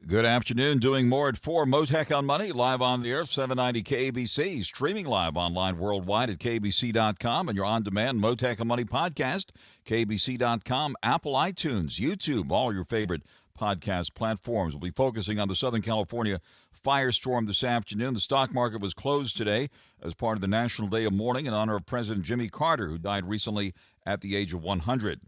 Good afternoon. Doing more at 4. Mottek On Money, live on the air, 790 KABC, streaming live online worldwide at KBC.com, and your on-demand Mottek On Money podcast, KBC.com, Apple iTunes, YouTube, all your favorite podcast platforms. We'll be focusing on the Southern California firestorm this afternoon. The stock market was closed today as part of the National Day of Mourning in honor of President Jimmy Carter, who died recently at the age of 100.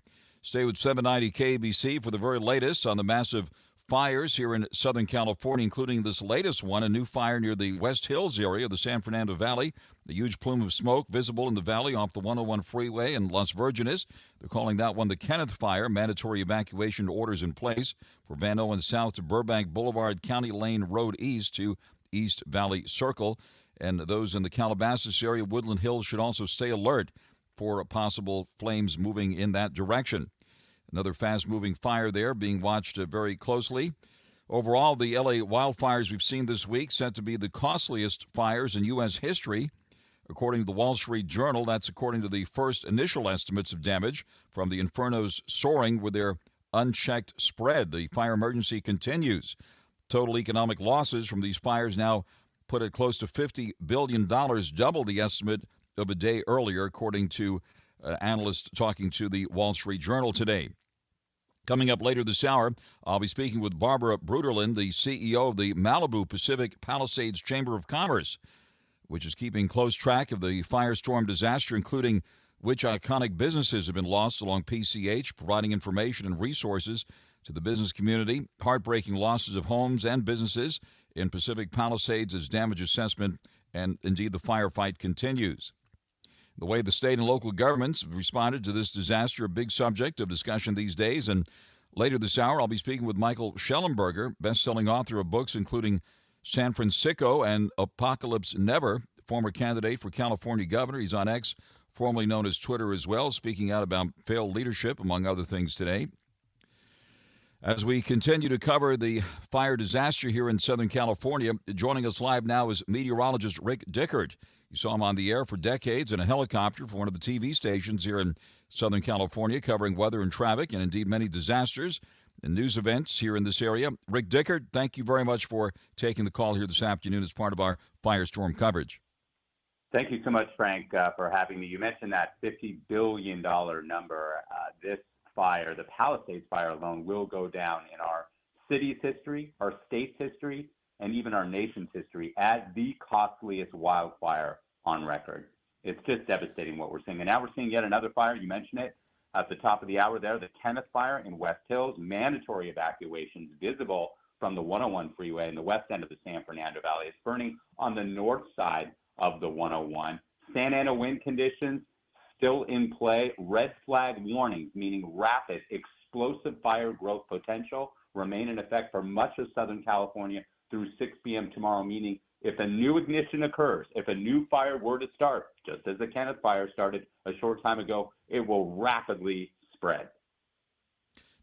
Stay with 790 KABC for the very latest on the massive fires here in Southern California, including this latest one, a new fire near the West Hills area of the San Fernando Valley. A huge plume of smoke visible in the valley off the 101 freeway in Las Virgenes. They're calling that one the Kenneth Fire. Mandatory evacuation orders in place for Van Owen South to Burbank Boulevard, County Lane Road East to East Valley Circle. And those in the Calabasas area, Woodland Hills, should also stay alert for possible flames moving in that direction. Another fast-moving fire there being watched very closely. Overall, the L.A. wildfires we've seen this week set to be the costliest fires in U.S. history. According to the Wall Street Journal, that's according to the first initial estimates of damage from the infernos soaring with their unchecked spread. The fire emergency continues. Total economic losses from these fires now put at close to $50 billion, double the estimate of a day earlier, according to analysts talking to the Wall Street Journal today. Coming up later this hour, I'll be speaking with Barbara Bruderlin, the CEO of the Malibu Pacific Palisades Chamber of Commerce, which is keeping close track of the firestorm disaster, including which iconic businesses have been lost along PCH, providing information and resources to the business community. Heartbreaking losses of homes and businesses in Pacific Palisades as damage assessment and indeed the firefight continues. The way the state and local governments have responded to this disaster, a big subject of discussion these days. And later this hour, I'll be speaking with Michael Shellenberger, best-selling author of books including San Francisco and Apocalypse Never, former candidate for California governor. He's on X, formerly known as Twitter as well, speaking out about failed leadership, among other things today. As we continue to cover the fire disaster here in Southern California, joining us live now is meteorologist Rick Dickert. You saw him on the air for decades in a helicopter for one of the TV stations here in Southern California, covering weather and traffic and indeed many disasters and news events here in this area. Rick Dickert, thank you very much for taking the call here this afternoon as part of our firestorm coverage. Thank you so much, Frank, for having me. You mentioned that $50 billion number. This fire, the Palisades fire alone, will go down in our city's history, our state's history, and even our nation's history as the costliest wildfire on record. It's just devastating what we're seeing. And now we're seeing yet another fire. You mentioned it at the top of the hour there, the Kenneth Fire in West Hills. Mandatory evacuations visible from the 101 freeway in the west end of the San Fernando Valley. It's burning on the north side of the 101. Santa Ana wind conditions still in play. Red flag warnings, meaning rapid, explosive fire growth potential, remain in effect for much of Southern California through 6 p.m. tomorrow, meaning if a new ignition occurs, if a new fire were to start, just as the Kenneth Fire started a short time ago, it will rapidly spread.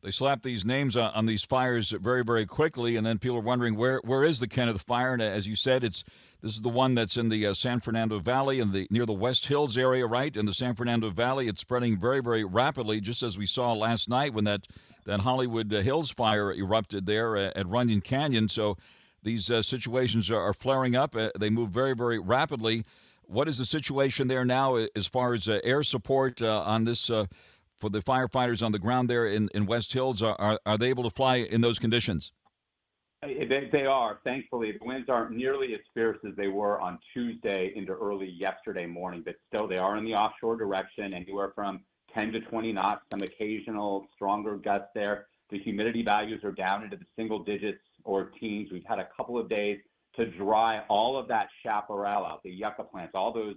They slap these names on these fires very, very quickly, and then people are wondering where is the Kenneth Fire? And as you said, this is the one that's in the San Fernando Valley and near the West Hills area, right? In the San Fernando Valley, it's spreading very, very rapidly, just as we saw last night when that Hollywood Hills fire erupted there at Runyon Canyon. So these situations are flaring up. They move very, very rapidly. What is the situation there now as far as air support on this for the firefighters on the ground there in West Hills? Are they able to fly in those conditions? They are. Thankfully, the winds aren't nearly as fierce as they were on Tuesday into early yesterday morning, but still they are in the offshore direction, anywhere from 10 to 20 knots, some occasional stronger gusts there. The humidity values are down into the single digits or teens. We've had a couple of days to dry all of that chaparral out, the yucca plants, all those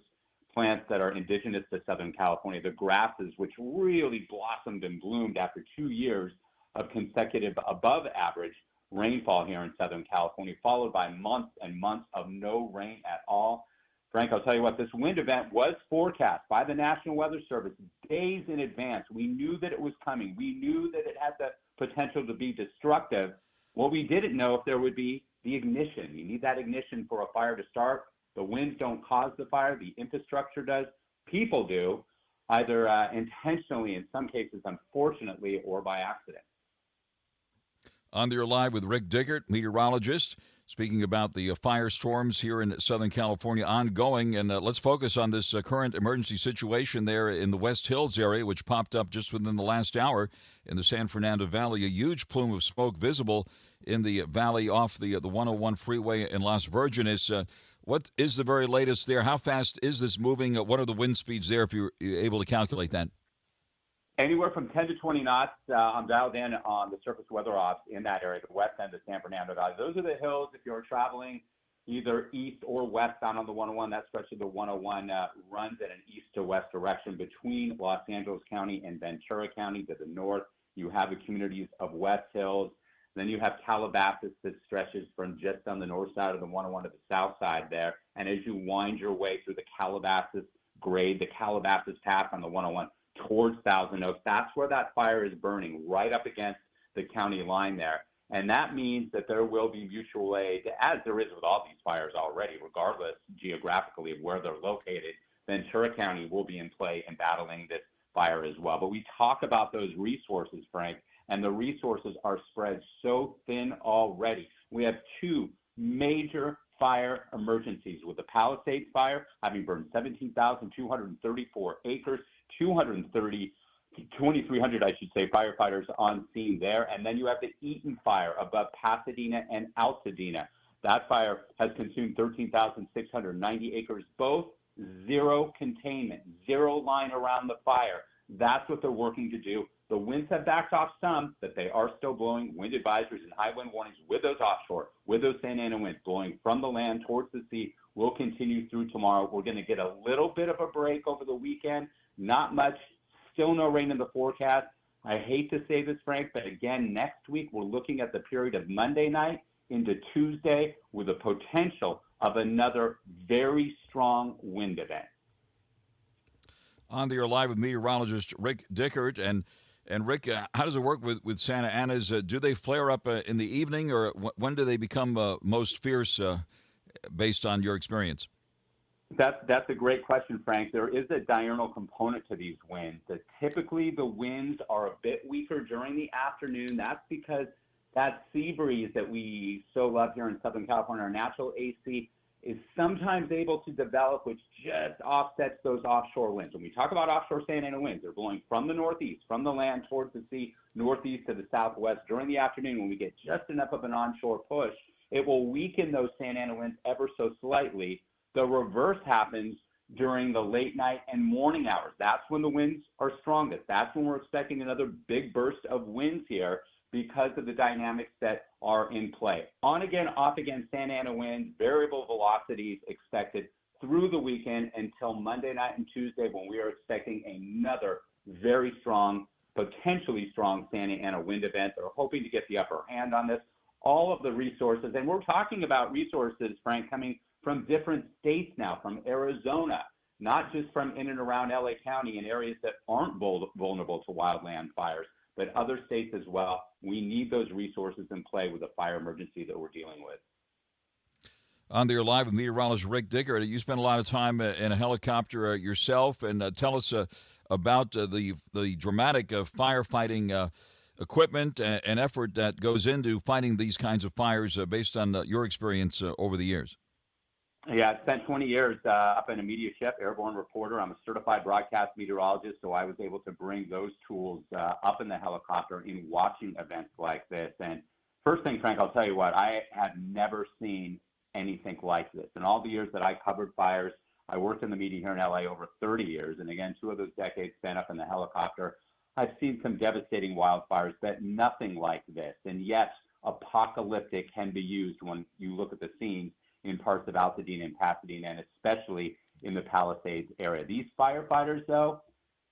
plants that are indigenous to Southern California, the grasses, which really blossomed and bloomed after 2 years of consecutive above average rainfall here in Southern California, followed by months and months of no rain at all. Frank, I'll tell you what, this wind event was forecast by the National Weather Service days in advance. We knew that it was coming. We knew that it had the potential to be destructive. What we didn't know if there would be the ignition. You need that ignition for a fire to start. The winds don't cause the fire. The infrastructure does. People do, either intentionally, in some cases, unfortunately, or by accident. On the live with Rick Dickert, meteorologist, speaking about the firestorms here in Southern California ongoing. And let's focus on this current emergency situation there in the West Hills area, which popped up just within the last hour in the San Fernando Valley. A huge plume of smoke visible in the valley off the 101 freeway in Las Virgenes. What is the very latest there? How fast is this moving? What are the wind speeds there, if you're able to calculate that? Anywhere from 10 to 20 knots. I'm dialed in on the surface weather ops in that area, the west end of San Fernando Valley. Those are the hills. If you're traveling either east or westbound on the 101, that stretch of the 101 runs in an east to west direction between Los Angeles County and Ventura County. To the north, you have the communities of West Hills. Then you have Calabasas that stretches from just on the north side of the 101 to the south side there. And as you wind your way through the Calabasas grade, the Calabasas Pass on the 101, towards Thousand Oaks, that's where that fire is burning, right up against the county line there. And that means that there will be mutual aid, as there is with all these fires already, regardless geographically of where they're located. Ventura County will be in play in battling this fire as well. But we talk about those resources, Frank, and the resources are spread so thin already. We have two major fire emergencies, with the Palisades fire having burned 17,234 acres, 2,300, I should say, firefighters on scene there. And then you have the Eaton fire above Pasadena and Altadena. That fire has consumed 13,690 acres, both zero containment, zero line around the fire. That's what they're working to do. The winds have backed off some, but they are still blowing. Wind advisories and high wind warnings with those offshore, with those Santa Ana winds blowing from the land towards the sea will continue through tomorrow. We're going to get a little bit of a break over the weekend. Not much, still no rain in the forecast. I hate to say this, Frank, but again, next week we're looking at the period of Monday night into Tuesday with the potential of another very strong wind event. On the air live with meteorologist Rick Dickert. And Rick, how does it work with Santa Anas? Do they flare up in the evening, or when do they become most fierce, based on your experience? That's a great question, Frank. There is a diurnal component to these winds. Typically, the winds are a bit weaker during the afternoon. That's because that sea breeze that we so love here in Southern California, our natural AC, is sometimes able to develop, which just offsets those offshore winds. When we talk about offshore Santa Ana winds, they're blowing from the northeast, from the land towards the sea, northeast to the southwest. During the afternoon, when we get just enough of an onshore push, it will weaken those Santa Ana winds ever so slightly. The reverse happens during the late night and morning hours. That's when the winds are strongest. That's when we're expecting another big burst of winds here because of the dynamics that are in play. On again, off again, Santa Ana winds, variable velocities expected through the weekend until Monday night and Tuesday, when we are expecting another very strong, potentially strong Santa Ana wind event. They're hoping to get the upper hand on this. All of the resources, and we're talking about resources, Frank, coming from different states now, from Arizona, not just from in and around LA County and areas that aren't vulnerable to wildland fires, but other states as well. We need those resources in play with the fire emergency that we're dealing with. On the air live with meteorologist Rick Dickert. You spent a lot of time in a helicopter yourself, and tell us about the dramatic firefighting equipment and effort that goes into fighting these kinds of fires based on your experience over the years. Yeah, I spent 20 years up in a media ship, airborne reporter. I'm a certified broadcast meteorologist, so I was able to bring those tools up in the helicopter in watching events like this. And first thing, Frank, I'll tell you what, I have never seen anything like this. In all the years that I covered fires, I worked in the media here in LA over 30 years, and again, 2 of those decades spent up in the helicopter. I've seen some devastating wildfires, but nothing like this. And yes, apocalyptic can be used when you look at the scenes in parts of Altadena and Pasadena, and especially in the Palisades area. These firefighters, though,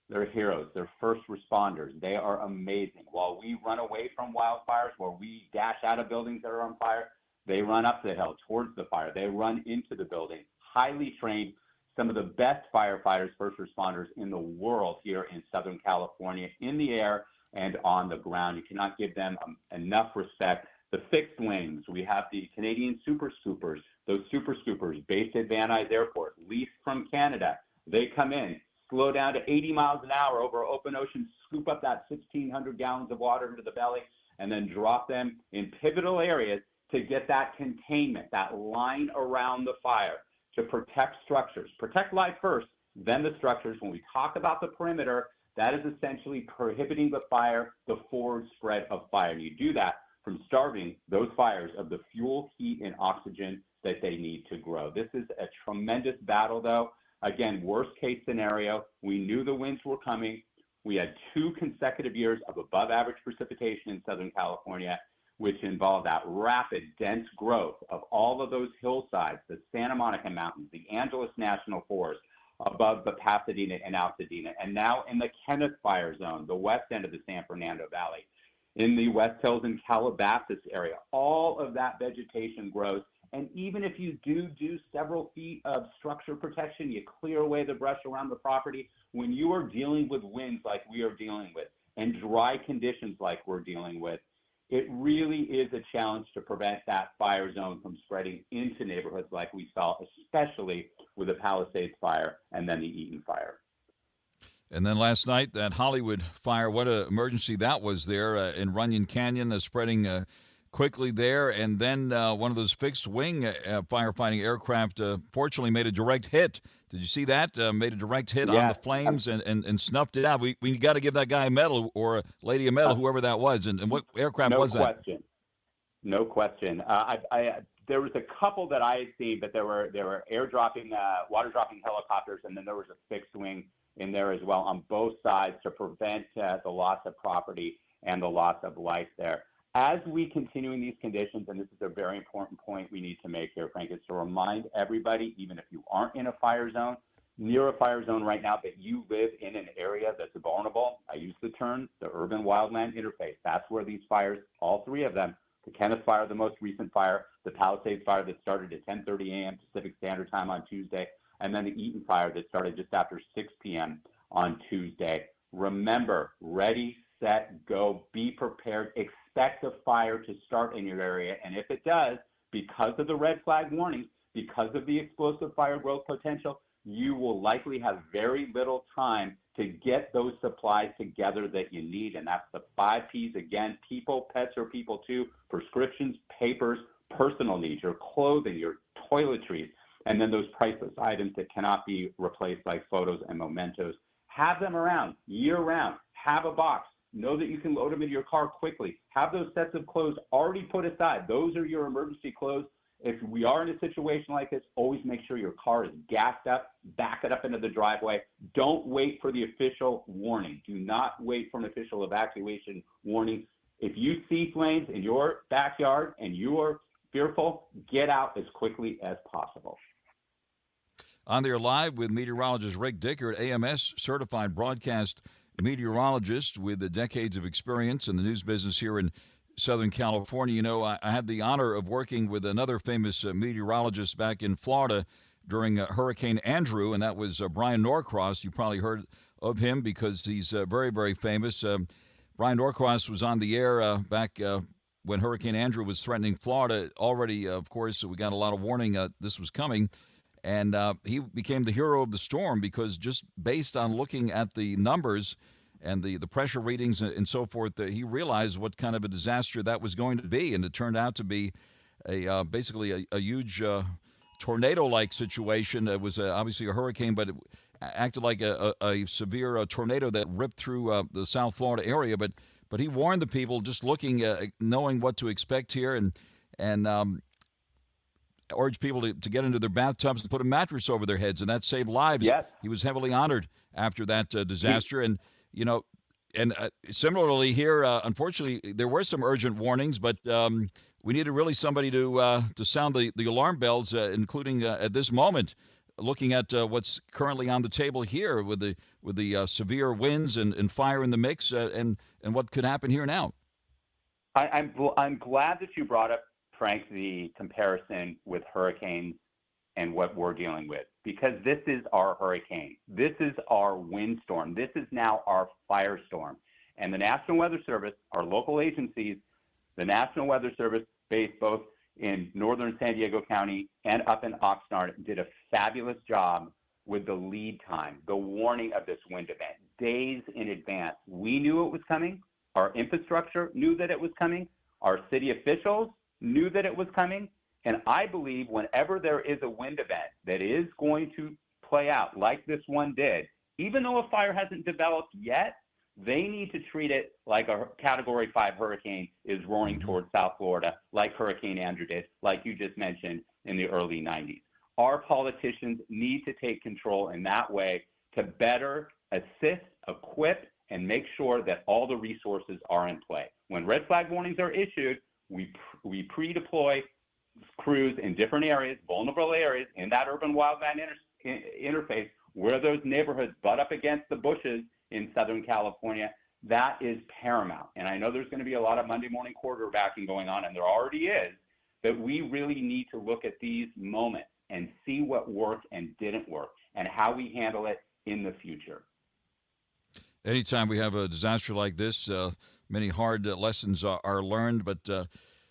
they're heroes. They're first responders. They are amazing. While we run away from wildfires, while we dash out of buildings that are on fire, they run up the hill towards the fire. They run into the building. Highly trained, some of the best firefighters, first responders in the world here in Southern California, in the air and on the ground. You cannot give them enough respect. The fixed wings, we have the Canadian Super Scoopers. Those Super Scoopers based at Van Nuys Airport, leased from Canada. They come in, slow down to 80 miles an hour over open ocean, scoop up that 1,600 gallons of water into the belly, and then drop them in pivotal areas to get that containment, that line around the fire to protect structures. Protect life first, then the structures. When we talk about the perimeter, that is essentially prohibiting the fire, the forward spread of fire. And you do that from starving those fires of the fuel, heat, and oxygen that they need to grow. This is a tremendous battle, though. Again, worst case scenario, we knew the winds were coming. We had 2 consecutive years of above average precipitation in Southern California, which involved that rapid, dense growth of all of those hillsides, the Santa Monica Mountains, the Angeles National Forest, above the Pasadena and Altadena, and now in the Kenneth Fire Zone, the west end of the San Fernando Valley, in the West Hills and Calabasas area. All of that vegetation grows, and even if you do several feet of structure protection, you clear away the brush around the property, when you are dealing with winds like we are dealing with and dry conditions like we're dealing with, it really is a challenge to prevent that fire zone from spreading into neighborhoods like we saw, especially with the Palisades fire and then the Eaton fire. And then last night, that Hollywood fire, what an emergency that was there in Runyon Canyon, spreading quickly there. And then one of those fixed-wing firefighting aircraft fortunately made a direct hit. Did you see that? Made a direct hit on the flames and snuffed it out. We got to give that guy a medal or a lady a medal, whoever that was. And what aircraft was that? No question. There was a couple that I had seen, but there were air-dropping, water-dropping helicopters, and then there was a fixed-wing in there as well on both sides to prevent the loss of property and the loss of life there. As we continue in these conditions, and this is a very important point we need to make here, Frank, is to remind everybody, even if you aren't in a fire zone, near a fire zone right now, that you live in an area that's vulnerable. I use the term the urban wildland interface. That's where these fires, all 3 of them, the Kenneth fire, the most recent fire, the Palisades fire that started at 10:30 a.m. Pacific Standard Time on Tuesday, and then the Eaton fire that started just after 6 p.m. on Tuesday. Remember, ready, set, go, be prepared, expect a fire to start in your area. And if it does, because of the red flag warnings, because of the explosive fire growth potential, you will likely have very little time to get those supplies together that you need. And that's the 5 Ps again: people, pets or people too, prescriptions, papers, personal needs, your clothing, your toiletries, and then those priceless items that cannot be replaced, like photos and mementos. Have them around year-round. Have a box. Know that you can load them into your car quickly. Have those sets of clothes already put aside. Those are your emergency clothes. If we are in a situation like this, always make sure your car is gassed up. Back it up into the driveway. Don't wait for the official warning. Do not wait for an official evacuation warning. If you see flames in your backyard and you are fearful, get out as quickly as possible. On there live with meteorologist Rick Dickert, AMS certified broadcast meteorologist with the decades of experience in the news business here in Southern California. You know, I had the honor of working with another famous meteorologist back in Florida during Hurricane Andrew, and that was Brian Norcross. You probably heard of him because he's very, very famous. Brian Norcross was on the air back when Hurricane Andrew was threatening Florida. Already, of course, we got a lot of warning this was coming. And he became the hero of the storm because just based on looking at the numbers and the pressure readings and so forth, he realized what kind of a disaster that was going to be. And it turned out to be basically a huge tornado-like situation. It was obviously a hurricane, but it acted like a severe tornado that ripped through the South Florida area. But he warned the people just looking, knowing what to expect here, and urged people to get into their bathtubs and put a mattress over their heads, and that saved lives. Yes. He was heavily honored after that disaster. And, you know, and similarly here, unfortunately, there were some urgent warnings, but we needed really somebody to sound the alarm bells, including at this moment, looking at what's currently on the table here with the severe winds and fire in the mix, and what could happen here now. I'm glad that you brought up, Frank, the comparison with hurricanes and what we're dealing with, because this is our hurricane. This is our windstorm. This is now our firestorm. And the National Weather Service, our local agencies, the National Weather Service, based both in northern San Diego County and up in Oxnard, did a fabulous job with the lead time, the warning of this wind event, days in advance. We knew it was coming. Our infrastructure knew that it was coming. Our city officials knew that it was coming. And I believe whenever there is a wind event that is going to play out like this one did, even though a fire hasn't developed yet, they need to treat it like a Category 5 hurricane is roaring towards South Florida, like Hurricane Andrew did, like you just mentioned in the early 90s. Our politicians need to take control in that way to better assist, equip, and make sure that all the resources are in play. When red flag warnings are issued, we pre-deploy crews in different areas, vulnerable areas in that urban wildland interface where those neighborhoods butt up against the bushes in Southern California. That is paramount. And I know there's going to be a lot of Monday morning quarterbacking going on, and there already is, but we really need to look at these moments and see what worked and didn't work and how we handle it in the future. Anytime we have a disaster like this, many hard lessons are learned, but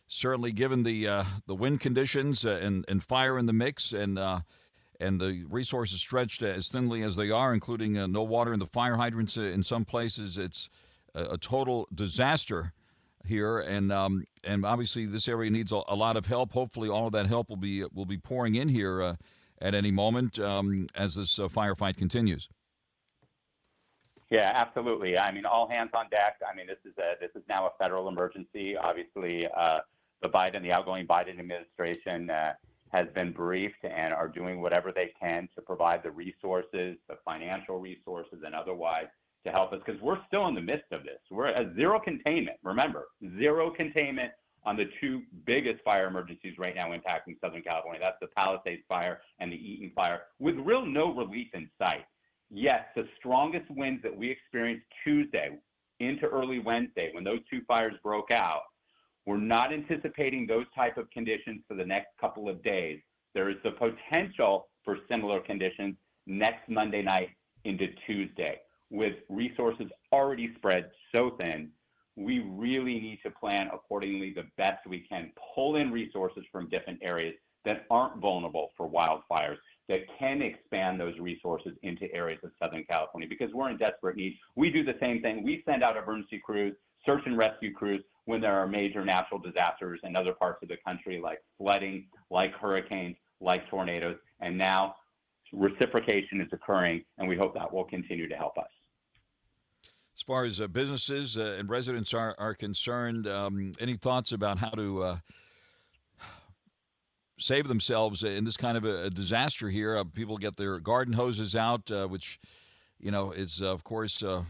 certainly given the wind conditions and fire in the mix and the resources stretched as thinly as they are, including no water in the fire hydrants in some places, it's a total disaster here. And obviously this area needs a lot of help. Hopefully all of that help will be pouring in here at any moment as this firefight continues. Yeah, absolutely. I mean, all hands on deck. I mean, this is now a federal emergency. Obviously, the outgoing Biden administration has been briefed and are doing whatever they can to provide the resources, the financial resources, and otherwise to help us, because we're still in the midst of this. We're at zero containment. Remember, zero containment on the two biggest fire emergencies right now impacting Southern California. That's the Palisades fire and the Eaton fire, with no relief in sight. Yes, the strongest winds that we experienced Tuesday into early Wednesday when those two fires broke out, we're not anticipating those type of conditions for the next couple of days. There is the potential for similar conditions next Monday night into Tuesday. With resources already spread so thin, we really need to plan accordingly the best we can, pull in resources from different areas that aren't vulnerable for wildfires, that can expand those resources into areas of Southern California, because we're in desperate need. We do the same thing. We send out emergency crews, search and rescue crews when there are major natural disasters in other parts of the country, like flooding, like hurricanes, like tornadoes, and now reciprocation is occurring, and we hope that will continue to help us. As far as businesses and residents are concerned, any thoughts about how to save themselves in this kind of a disaster here? People get their garden hoses out, which, is, of course, a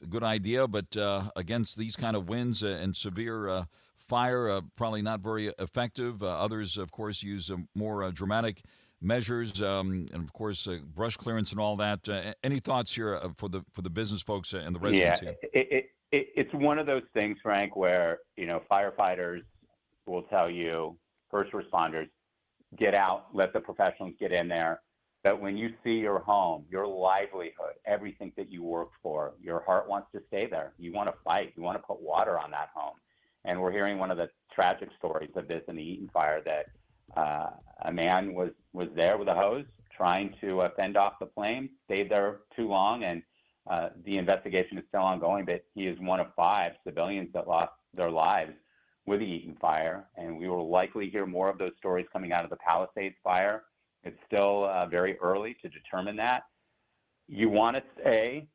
good idea, but against these kind of winds and severe fire, probably not very effective. Others, of course, use more dramatic measures, and of course, brush clearance and all that. Any thoughts here for the business folks and the residents here? It's one of those things, Frank, where firefighters will tell you, first responders, get out, let the professionals get in there. But when you see your home, your livelihood, everything that you worked for, your heart wants to stay there. You want to fight. You want to put water on that home. And we're hearing one of the tragic stories of this in the Eaton fire, that a man was there with a hose trying to fend off the flame, stayed there too long, and the investigation is still ongoing, but he is one of 5 civilians that lost their lives with the Eaton fire, and we will likely hear more of those stories coming out of the Palisades fire. It's still very early to determine that. You want to say,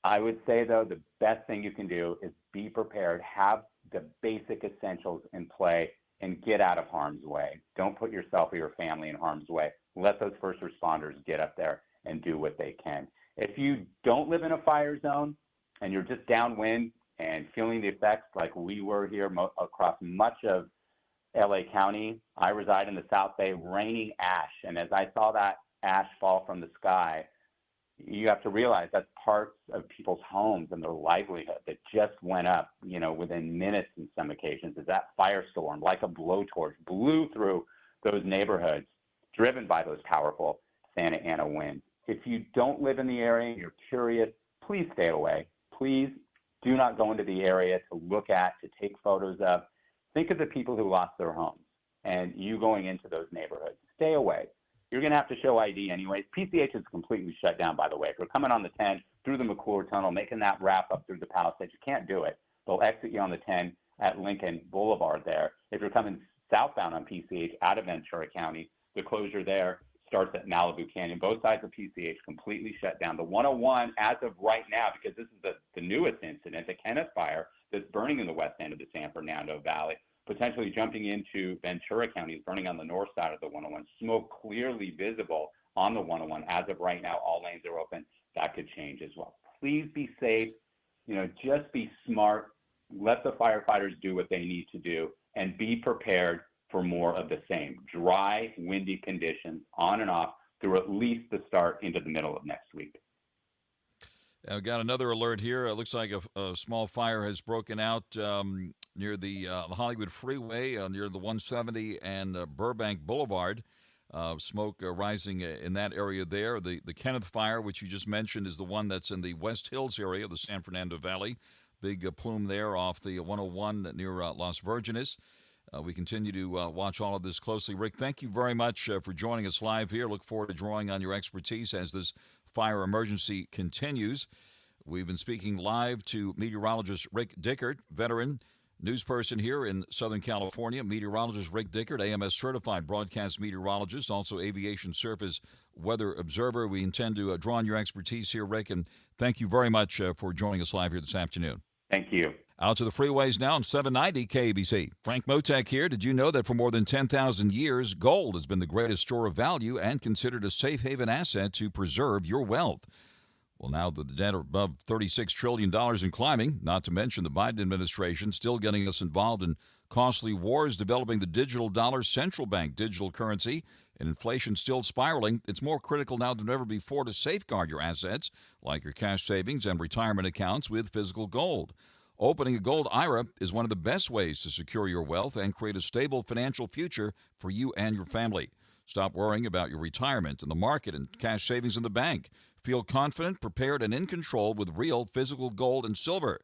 I would say, though, the best thing you can do is be prepared, have the basic essentials in play, and get out of harm's way. Don't put yourself or your family in harm's way. Let those first responders get up there and do what they can. If you don't live in a fire zone and you're just downwind and feeling the effects like we were here across much of LA County, I reside in the South Bay, raining ash. And as I saw that ash fall from the sky, you have to realize that's parts of people's homes and their livelihood that just went up, within minutes in some occasions, as that firestorm, like a blowtorch, blew through those neighborhoods, driven by those powerful Santa Ana winds. If you don't live in the area and you're curious, please stay away. Please do not go into the area to look at, to take photos of. Think of the people who lost their homes and you going into those neighborhoods. Stay away. You're going to have to show ID anyways. PCH is completely shut down, by the way. If you're coming on the 10 through the McClure Tunnel, making that wrap up through the Palisades, you can't do it. they'll exit you on the 10 at Lincoln Boulevard there. If you're coming southbound on PCH out of Ventura County, the closure there starts at Malibu Canyon. Both sides of PCH completely shut down. The 101, as of right now, because this is the newest incident, the Kenneth fire that's burning in the west end of the San Fernando Valley, potentially jumping into Ventura County, burning on the north side of the 101. Smoke clearly visible on the 101. As of right now, all lanes are open. That could change as well. Please be safe. Just be smart. Let the firefighters do what they need to do, and be prepared for more of the same. Dry, windy conditions on and off through at least the start into the middle of next week. I've got another alert here. It looks like a small fire has broken out near the Hollywood Freeway, near the 170 and Burbank Boulevard. Smoke rising in that area there. The Kenneth fire, which you just mentioned, is the one that's in the West Hills area of the San Fernando Valley. Big plume there off the 101 near Las Virgenes. We continue to watch all of this closely. Rick, thank you very much for joining us live here. Look forward to drawing on your expertise as this fire emergency continues. We've been speaking live to meteorologist Rick Dickert, veteran news person here in Southern California. Meteorologist Rick Dickert, AMS certified broadcast meteorologist, also aviation surface weather observer. We intend to draw on your expertise here, Rick, and thank you very much for joining us live here this afternoon. Thank you. Out to the freeways now on 790 KABC. Frank Mottek here. Did you know that for more than 10,000 years, gold has been the greatest store of value and considered a safe haven asset to preserve your wealth? Well, now that the debt are above $36 trillion and climbing, not to mention the Biden administration still getting us involved in costly wars, developing the digital dollar, central bank digital currency, and inflation still spiraling, it's more critical now than ever before to safeguard your assets, like your cash savings and retirement accounts, with physical gold. Opening a gold IRA is one of the best ways to secure your wealth and create a stable financial future for you and your family. Stop worrying about your retirement and the market and cash savings in the bank. Feel confident, prepared, and in control with real physical gold and silver.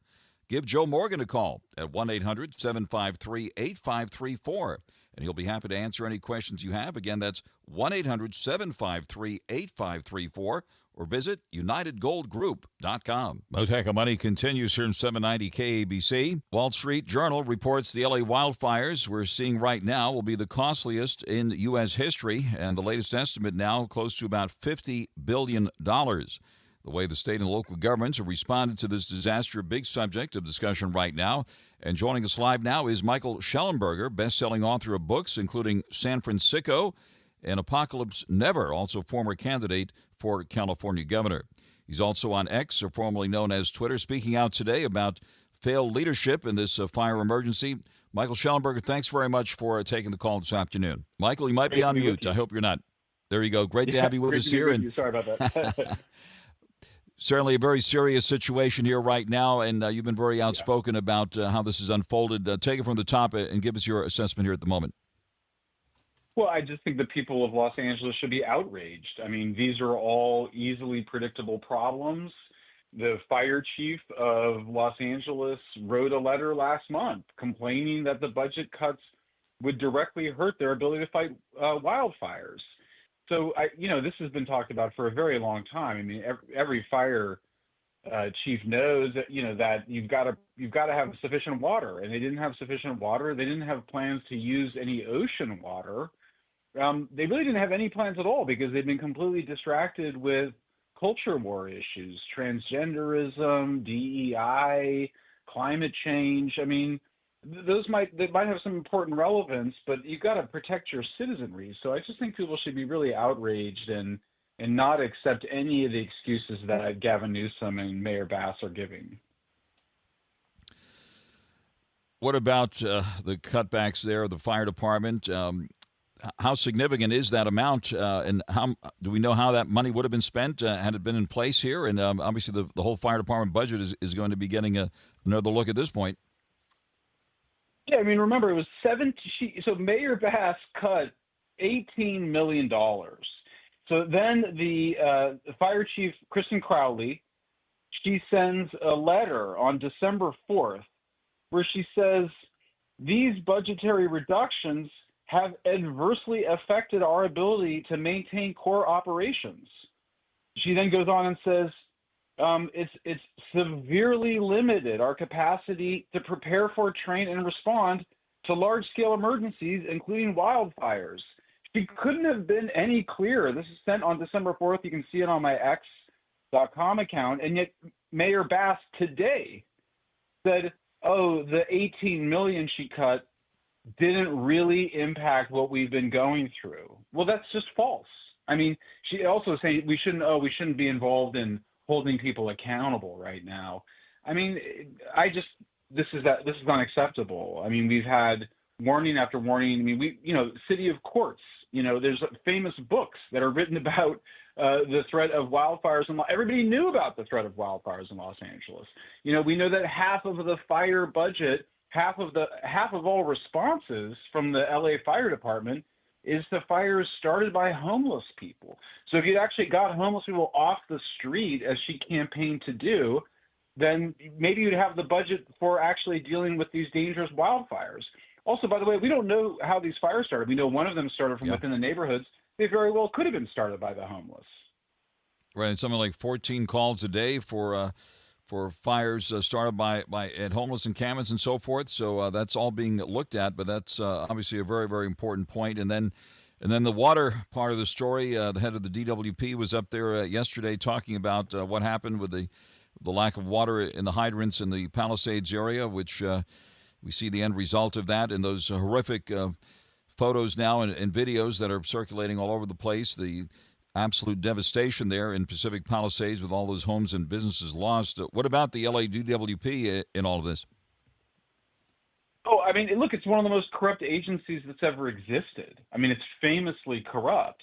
Give Joe Morgan a call at 1-800-753-8534, and he'll be happy to answer any questions you have. Again, that's 1-800-753-8534, or visit UnitedGoldGroup.com. Mottek On Money continues here in 790 KABC. Wall Street Journal reports the LA wildfires we're seeing right now will be the costliest in U.S. history, and the latest estimate now close to about $50 billion. The way the state and local governments have responded to this disaster, a big subject of discussion right now. And joining us live now is Michael Shellenberger, best-selling author of books including San Francisco and Apocalypse Never, also former candidate for California governor. He's also on X, or formerly known as Twitter, speaking out today about failed leadership in this fire emergency. Michael Shellenberger, thanks very much for taking the call this afternoon. Michael, you might be on mute. I hope you're not. There you go. Great to have you with us here. Sorry about that. Certainly a very serious situation here right now, and you've been very outspoken about how this has unfolded. Take it from the top and give us your assessment here at the moment. Well, I just think the people of Los Angeles should be outraged. I mean, these are all easily predictable problems. The fire chief of Los Angeles wrote a letter last month complaining that the budget cuts would directly hurt their ability to fight wildfires. So, this has been talked about for a very long time. I mean, every fire chief knows that, that you've got to have sufficient water, and they didn't have sufficient water. They didn't have plans to use any ocean water. They really didn't have any plans at all because they've been completely distracted with culture war issues, transgenderism, DEI, climate change. I mean, they might have some important relevance, but you've got to protect your citizenry. So I just think people should be really outraged and not accept any of the excuses that Gavin Newsom and Mayor Bass are giving. What about the cutbacks there, the fire department? How significant is that amount, and how do we know how that money would have been spent had it been in place here? And obviously the whole fire department budget is going to be getting another look at this point. Yeah, I mean, remember, it was so Mayor Bass cut $18 million. So then the fire chief, Kristen Crowley, she sends a letter on December 4th where she says, these budgetary reductions have adversely affected our ability to maintain core operations. She then goes on and says, It's severely limited our capacity to prepare for, train, and respond to large-scale emergencies, including wildfires. She couldn't have been any clearer. This is sent on December 4th. You can see it on my X.com account. And yet Mayor Bass today said, oh, the 18 million she cut didn't really impact what we've been going through. Well, that's just false. I mean, she also saying we shouldn't be involved in holding people accountable right now. I mean, this is unacceptable. I mean, we've had warning after warning. I mean, City of Courts, there's famous books that are written about the threat of wildfires, and everybody knew about the threat of wildfires in Los Angeles. We know that half of the fire budget, half of all responses from the LA Fire Department is to fires started by homeless people. So if you actually got homeless people off the street, as she campaigned to do, then maybe you'd have the budget for actually dealing with these dangerous wildfires. Also, by the way, we don't know how these fires started. We know one of them started from within the neighborhoods. They very well could have been started by the homeless. Right, and something like 14 calls a day for fires started by at homeless encampments and so forth. So that's all being looked at, but that's obviously a very, very important point. And then the water part of the story, the head of the DWP was up there yesterday talking about what happened with the lack of water in the hydrants in the Palisades area, which we see the end result of that in those horrific photos now and videos that are circulating all over the place. The absolute devastation there in Pacific Palisades with all those homes and businesses lost. What about the LA DWP in all of this? Oh, I mean, look, it's one of the most corrupt agencies that's ever existed. I mean, it's famously corrupt.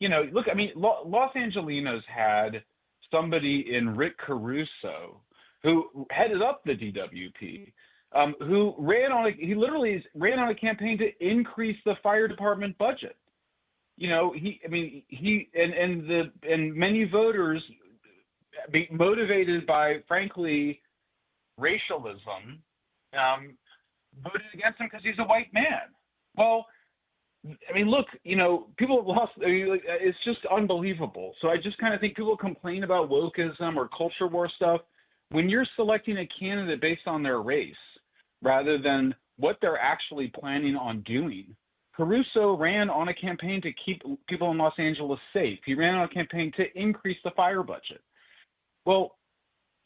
Look, I mean, Los Angelinos had somebody in Rick Caruso who headed up the DWP, who literally ran on a campaign to increase the fire department budget. Many voters, motivated by, frankly, racialism, voted against him because he's a white man. Well, I mean, look, people have lost. I mean, it's just unbelievable. So I just kind of think people complain about wokeism or culture war stuff when you're selecting a candidate based on their race rather than what they're actually planning on doing. Caruso ran on a campaign to keep people in Los Angeles safe. He ran on a campaign to increase the fire budget. Well,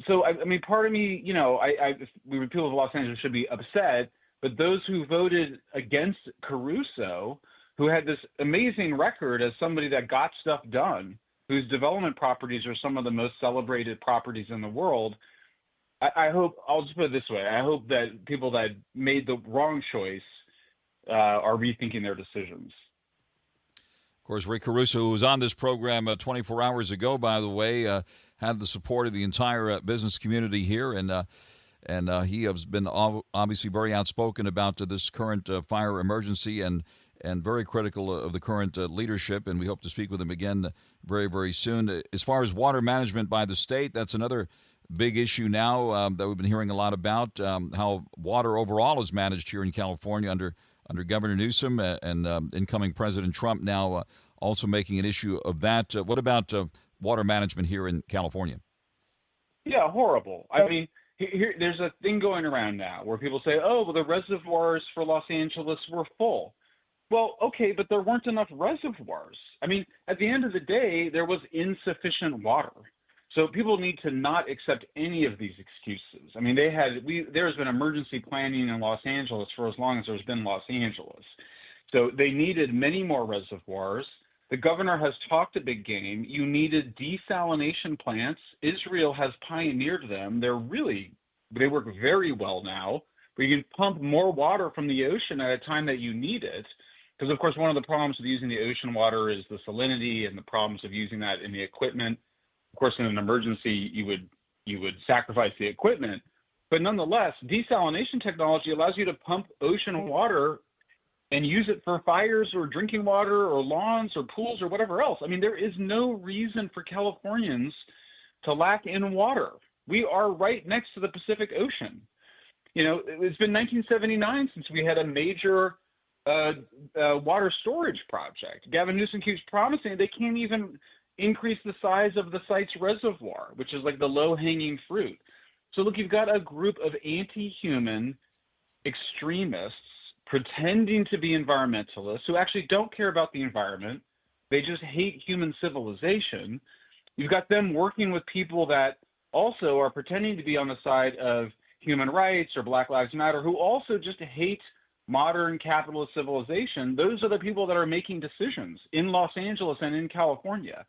so I mean, part of me, people of Los Angeles should be upset, but those who voted against Caruso, who had this amazing record as somebody that got stuff done, whose development properties are some of the most celebrated properties in the world, I hope, I'll just put it this way, I hope that people that made the wrong choice are rethinking their decisions. Of course, Rick Caruso, who was on this program 24 hours ago, by the way, had the support of the entire business community here, and he has been obviously very outspoken about this current fire emergency and very critical of the current leadership, and we hope to speak with him again very, very soon. As far as water management by the state, that's another big issue now that we've been hearing a lot about, how water overall is managed here in California under Governor Newsom and incoming President Trump now also making an issue of that. What about water management here in California? Yeah, horrible. I mean, here there's a thing going around now where people say, oh, well, the reservoirs for Los Angeles were full. Well, okay, but there weren't enough reservoirs. I mean, at the end of the day, there was insufficient water. So people need to not accept any of these excuses. I mean, there's been emergency planning in Los Angeles for as long as there's been Los Angeles. So they needed many more reservoirs. The governor has talked a big game. You needed desalination plants. Israel has pioneered them. They work very well now, where you can pump more water from the ocean at a time that you need it. Because, of course, one of the problems with using the ocean water is the salinity and the problems of using that in the equipment. Of course, in an emergency, you would sacrifice the equipment. But nonetheless, desalination technology allows you to pump ocean water and use it for fires or drinking water or lawns or pools or whatever else. I mean, there is no reason for Californians to lack in water. We are right next to the Pacific Ocean. It's been 1979 since we had a major water storage project. Gavin Newsom keeps promising they can't even increase the size of the site's reservoir, which is like the low-hanging fruit. So look, you've got a group of anti-human extremists pretending to be environmentalists who actually don't care about the environment. They just hate human civilization. You've got them working with people that also are pretending to be on the side of human rights or Black Lives Matter, who also just hate modern capitalist civilization. Those are the people that are making decisions in Los Angeles and in California.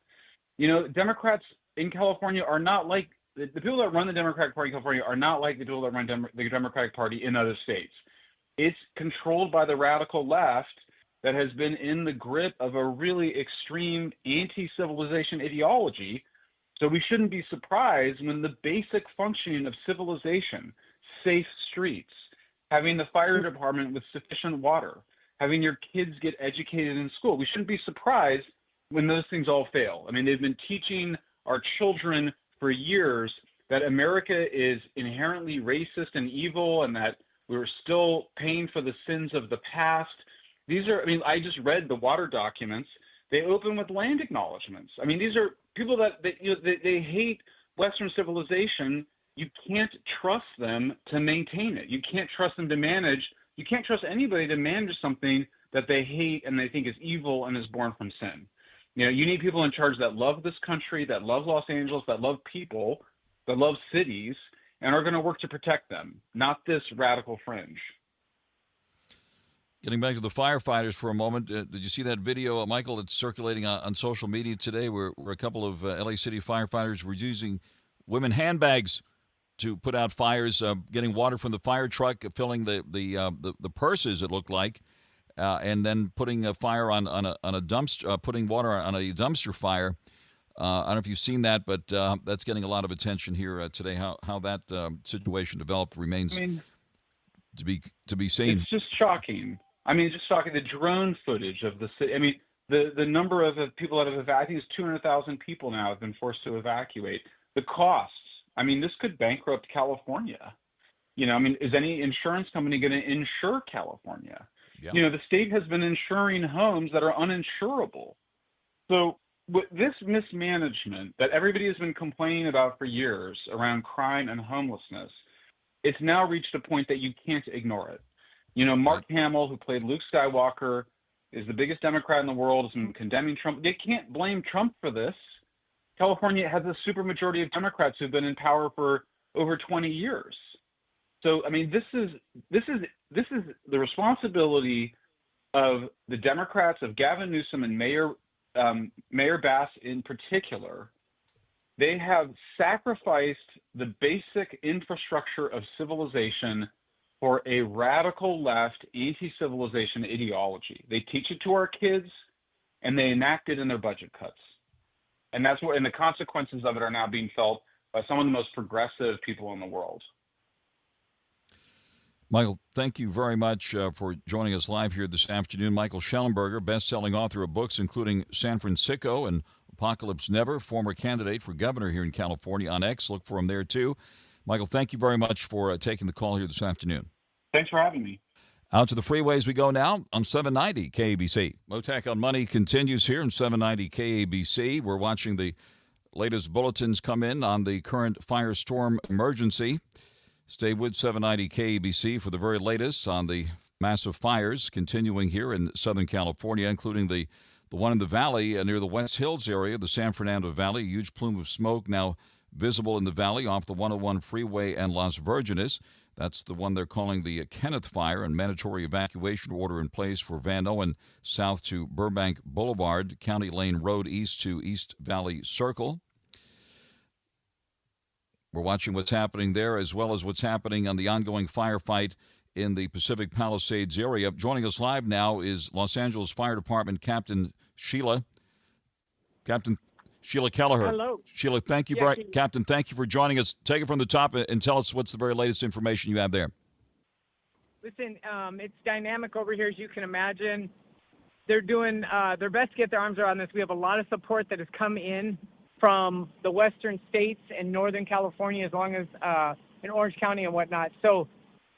You know, Democrats in California are not like the people that run the Democratic Party in California are not like the people that run the Democratic Party in other states. It's controlled by the radical left that has been in the grip of a really extreme anti-civilization ideology. So we shouldn't be surprised when the basic functioning of civilization, safe streets, having the fire department with sufficient water, having your kids get educated in school, we shouldn't be surprised when those things all fail. I mean, they've been teaching our children for years that America is inherently racist and evil and that we're still paying for the sins of the past. These are, I mean, I just read the water documents. They open with land acknowledgments. I mean, these are people that they hate Western civilization. You can't trust them to maintain it. You can't trust them to manage. You can't trust anybody to manage something that they hate and they think is evil and is born from sin. You know, you need people in charge that love this country, that love Los Angeles, that love people, that love cities, and are going to work to protect them, not this radical fringe. Getting back to the firefighters for a moment, did you see that video, Michael, that's circulating on social media today where a couple of LA City firefighters were using women handbags to put out fires, getting water from the fire truck, filling the purses, it looked like, and then putting a fire on a dumpster, putting water on a dumpster fire. I don't know if you've seen that, but that's getting a lot of attention here today. How that situation developed remains to be seen. It's just shocking. I mean, it's just shocking. The drone footage of the city. I mean, the number of people that have evacuated, I think it's 200,000 people now have been forced to evacuate. The costs. I mean, this could bankrupt California. You know, I mean, is any insurance company going to insure California? Yeah. You know, the state has been insuring homes that are uninsurable. So with this mismanagement that everybody has been complaining about for years around crime and homelessness, it's now reached a point that you can't ignore it. You know, Mark Hamill, who played Luke Skywalker, is the biggest Democrat in the world, has been condemning Trump. They can't blame Trump for this. California has a supermajority of Democrats who've been in power for over 20 years. So, I mean, this is the responsibility of the Democrats, of Gavin Newsom and Mayor Bass in particular. They have sacrificed the basic infrastructure of civilization for a radical left anti-civilization ideology. They teach it to our kids, and they enact it in their budget cuts. And that's what, and the consequences of it are now being felt by some of the most progressive people in the world. Michael, thank you very much for joining us live here this afternoon. Michael Shellenberger, best-selling author of books including San Francisco and Apocalypse Never, former candidate for governor here in California on X. Look for him there, too. Michael, thank you very much for taking the call here this afternoon. Thanks for having me. Out to the freeways we go now on 790 KABC. Mottek on Money continues here on 790 KABC. We're watching the latest bulletins come in on the current firestorm emergency. Stay with 790 KABC for the very latest on the massive fires continuing here in Southern California, including the one in the valley near the West Hills area, the San Fernando Valley. A huge plume of smoke now visible in the valley off the 101 freeway and Las Virgenes. That's the one they're calling the Kenneth Fire, and mandatory evacuation order in place for Van Owen south to Burbank Boulevard, County Lane Road east to East Valley Circle. We're watching what's happening there as well as what's happening on the ongoing firefight in the Pacific Palisades area. Joining us live now is Los Angeles Fire Department Captain SHEILA. Captain SHEILA Kelleher. Hello. SHEILA, thank you, Captain. Thank you for joining us. Take it from the top and tell us what's the very latest information you have there. Listen, it's dynamic over here, as you can imagine. They're doing their best to get their arms around this. We have a lot of support that has come in from the western states and Northern California, as long as in Orange County and whatnot. So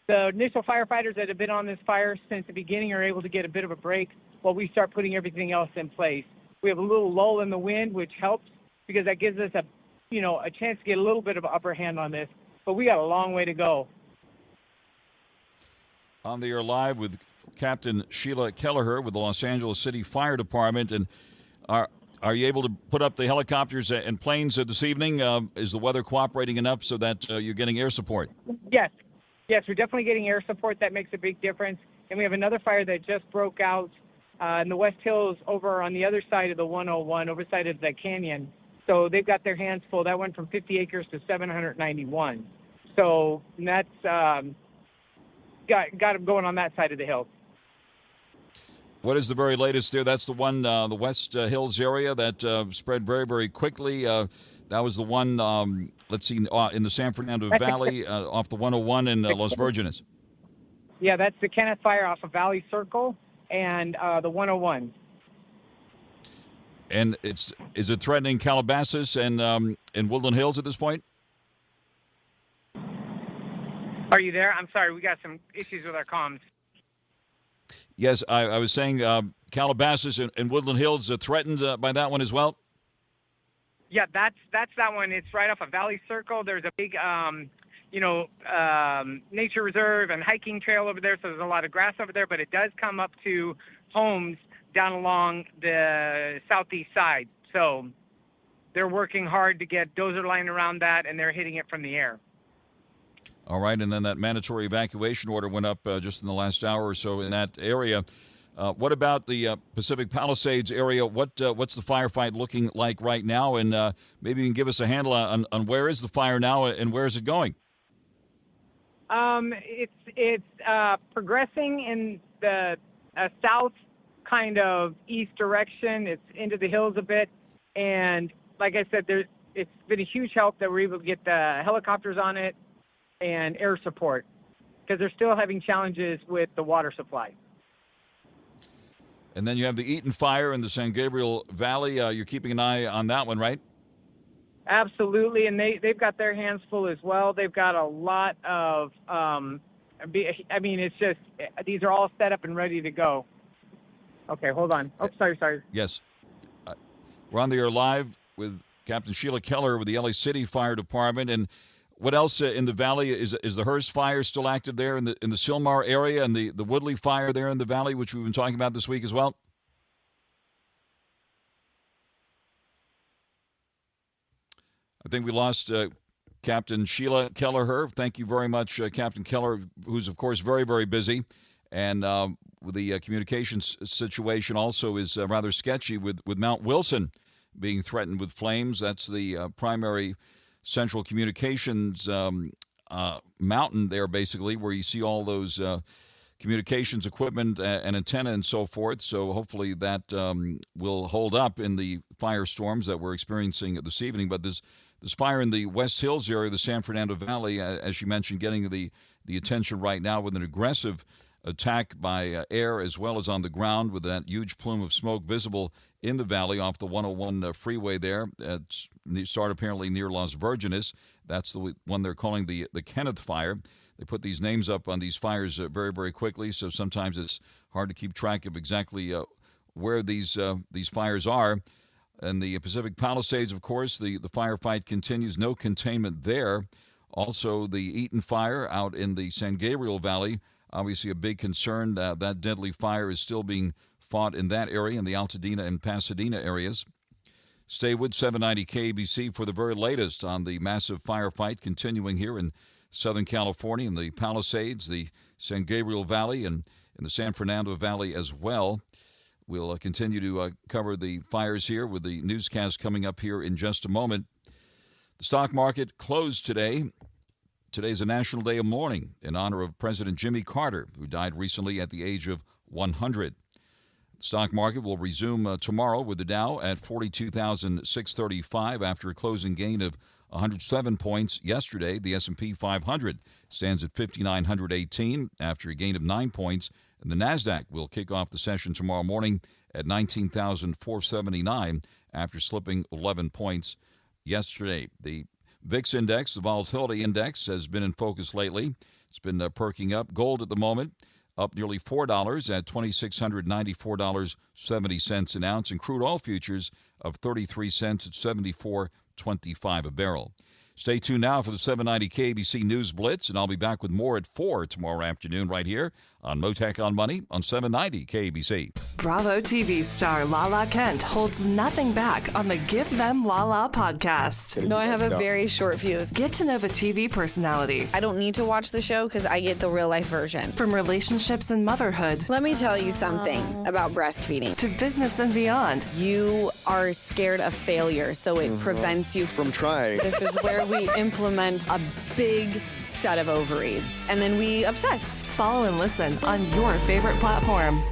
the initial firefighters that have been on this fire since the beginning are able to get a bit of a break while we start putting everything else in place. We have a little lull in the wind, which helps because that gives us a chance to get a little bit of an upper hand on this. But we got a long way to go. On the air live with Captain Sheila Kelleher with the Los Angeles City Fire Department. And are you able to put up the helicopters and planes this evening? Is the weather cooperating enough so that you're getting air support? Yes, we're definitely getting air support. That makes a big difference. And we have another fire that just broke out in the West Hills over on the other side of the 101, over side of the canyon. So they've got their hands full. That went from 50 acres to 791. So that's got them going on that side of the hill. What is the very latest there? That's the one, the West Hills area that spread very, very quickly. That was the one, in the San Fernando Valley off the 101 in Los Virgenes. Yeah, that's the Kenneth Fire off of Valley Circle and the 101. And is it threatening Calabasas and Woodland Hills at this point? Are you there? I'm sorry, we got some issues with our comms. Yes, I was saying Calabasas and Woodland Hills are threatened by that one as well. Yeah, that's that one. It's right off of Valley Circle. There's a big, nature reserve and hiking trail over there, so there's a lot of grass over there, but it does come up to homes down along the southeast side. So they're working hard to get dozer line around that, and they're hitting it from the air. All right, and then that mandatory evacuation order went up just in the last hour or so in that area. What about the Pacific Palisades area? What's the firefight looking like right now? And maybe you can give us a handle on where is the fire now and where is it going? It's progressing in the south kind of east direction. It's into the hills a bit. And like I said, it's been a huge help that we're able to get the helicopters on it and air support because they're still having challenges with the water supply. And then you have the Eaton Fire in the San Gabriel Valley. You're keeping an eye on that one, right? Absolutely, and they've got their hands full as well. They've got a lot of, it's just, these are all set up and ready to go. Okay, hold on. Oh, sorry. Yes. We're on the air live with Captain Sheila Kelleher with the LA City Fire Department. And what else in the valley? Is the Hearst Fire still active there in the Sylmar area, and the Woodley Fire there in the valley, which we've been talking about this week as well? I think we lost Captain Sheila Kelleher. Thank you very much, Captain Keller, who's, of course, very, very busy. And the communications situation also is rather sketchy with Mount Wilson being threatened with flames. That's the primary central communications mountain there, basically, where you see all those communications equipment and antenna and so forth. So hopefully that will hold up in the firestorms that we're experiencing this evening. But this fire in the West Hills area, the San Fernando Valley, as you mentioned, getting the attention right now with an aggressive attack by air as well as on the ground with that huge plume of smoke visible in the valley off the 101 freeway there. It started apparently near Los Virgenes. That's the one they're calling the Kenneth Fire. They put these names up on these fires very, very quickly, so sometimes it's hard to keep track of exactly where these fires are. And the Pacific Palisades, of course, the firefight continues. No containment there. Also, the Eaton Fire out in the San Gabriel Valley, obviously a big concern. That deadly fire is still being fought in that area, in the Altadena and Pasadena areas. Stay with 790 KBC for the very latest on the massive firefight continuing here in Southern California, in the Palisades, the San Gabriel Valley, and in the San Fernando Valley as well. We'll continue to cover the fires here with the newscast coming up here in just a moment. The stock market closed today. Today's a National Day of Mourning in honor of President Jimmy Carter, who died recently at the age of 100. The stock market will resume tomorrow with the Dow at 42,635 after a closing gain of 107 points yesterday. The S&P 500 stands at 5,918 after a gain of 9 points. And the Nasdaq will kick off the session tomorrow morning at 19,479 after slipping 11 points yesterday. The VIX index, the volatility index, has been in focus lately. It's been perking up. Gold at the moment up nearly $4 at $2,694.70 an ounce, and crude oil futures of 33 cents at 74.25 a barrel. Stay tuned now for the 790 KBC News Blitz, and I'll be back with more at 4 tomorrow afternoon right here on Mottek On Money on 790 KBC. Bravo TV star Lala Kent holds nothing back on the Give Them Lala podcast. No, I have a very short fuse. Get to know the TV personality. I don't need to watch the show because I get the real life version. From relationships and motherhood. Let me tell you something about breastfeeding. To business and beyond. You are scared of failure, so it prevents you from trying. This is where we implement a big set of ovaries, and then we obsess. Follow and listen on your favorite platform.